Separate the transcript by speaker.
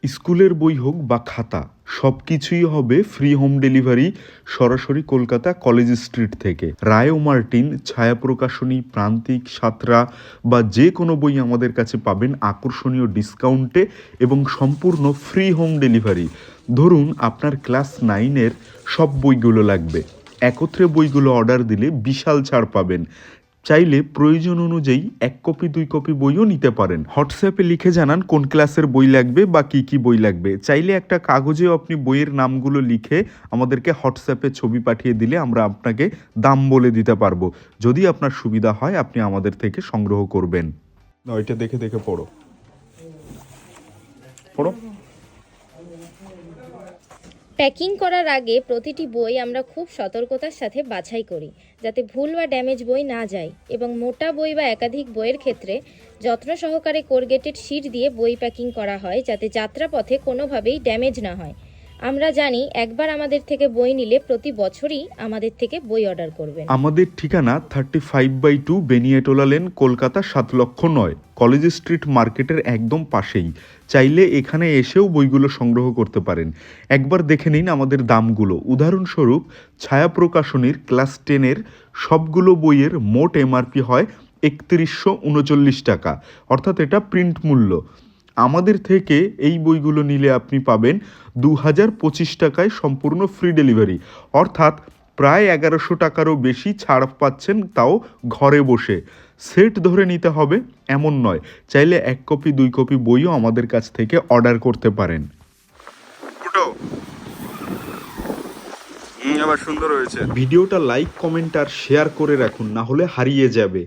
Speaker 1: স্কুলের বই হোক বা খাতা সব কিছুই হবে ফ্রি হোম ডেলিভারি সরাসরি কলকাতা কলেজ স্ট্রিট থেকে। রায় ও মার্টিন, ছায়া প্রকাশনী, প্রান্তিক, সাঁতরা বা যে কোনো বই আমাদের কাছে পাবেন আকর্ষণীয় ডিসকাউন্টে এবং সম্পূর্ণ ফ্রি হোম ডেলিভারি। ধরুন আপনার ক্লাস 9-এর সব বইগুলো লাগবে, একত্রে বইগুলো অর্ডার দিলে বিশাল ছাড় পাবেন। চাইলে প্রয়োজন অনুযায়ী 1 কপি 2 কপি বইও নিতে পারেন। হোয়াটসঅ্যাপে লিখে জানান কোন ক্লাসের বই লাগবে বা কি বই লাগবে। চাইলে একটা কাগজেও আপনি বইয়ের নামগুলো লিখে আমাদেরকে হোয়াটসঅ্যাপে ছবি পাঠিয়ে দিলে আমরা আপনাকে দাম বলে দিতে পারবো। যদি আপনার সুবিধা হয় আপনি আমাদের থেকে সংগ্রহ করবেন। ওইটা দেখে দেখে পড়ো পড়ো।
Speaker 2: প্যাকিং করার আগে প্রতিটি বই আমরা খুব সতর্কতার সাথে বাছাই করি যাতে ভুল বা ড্যামেজ বই না যায়, এবং মোটা বই বা একাধিক বইয়ের ক্ষেত্রে যত্ন সহকারে কোরগেটেড শিট দিয়ে বই প্যাকিং করা হয় যাতে যাত্রাপথে কোনোভাবেই ড্যামেজ না হয়। আমরা জানি একবার আমাদের থেকে বই নিলে প্রতি বছরই আমাদের থেকে বই অর্ডার করবেন।
Speaker 1: আমাদের ঠিকানা 35/2 বেনিয়াটোলা লেন, কলকাতা 7,09,। কলেজ স্ট্রিট মার্কেটের একদম পাশেই। চাইলে এখানে এসেও বইগুলো সংগ্রহ করতে পারেন। একবার দেখে নিন আমাদের দামগুলো। উদাহরণস্বরূপ ছায়া প্রকাশনীর ক্লাস 10-এর সবগুলো বইয়ের মোট এমআরপি হয় 3139 টাকা, অর্থাৎ এটা প্রিন্ট মূল্য। আমাদের থেকে এই বইগুলো নিলে আপনি পাবেন 2025 টাকায় সম্পূর্ণ ফ্রি ডেলিভারি, অর্থাৎ প্রায় 1100 টাকারও বেশি ছাড় পাচ্ছেন, তাও ঘরে বসে। সেট ধরে নিতে হবে এমন নয়, চাইলে 1 কপি 2 কপি বইও আমাদের কাছ থেকে অর্ডার করতে পারেন।
Speaker 3: আবার সুন্দর হয়েছে।
Speaker 1: ভিডিওটা লাইক, কমেন্ট আর শেয়ার করে রাখুন, না হলে হারিয়ে যাবে।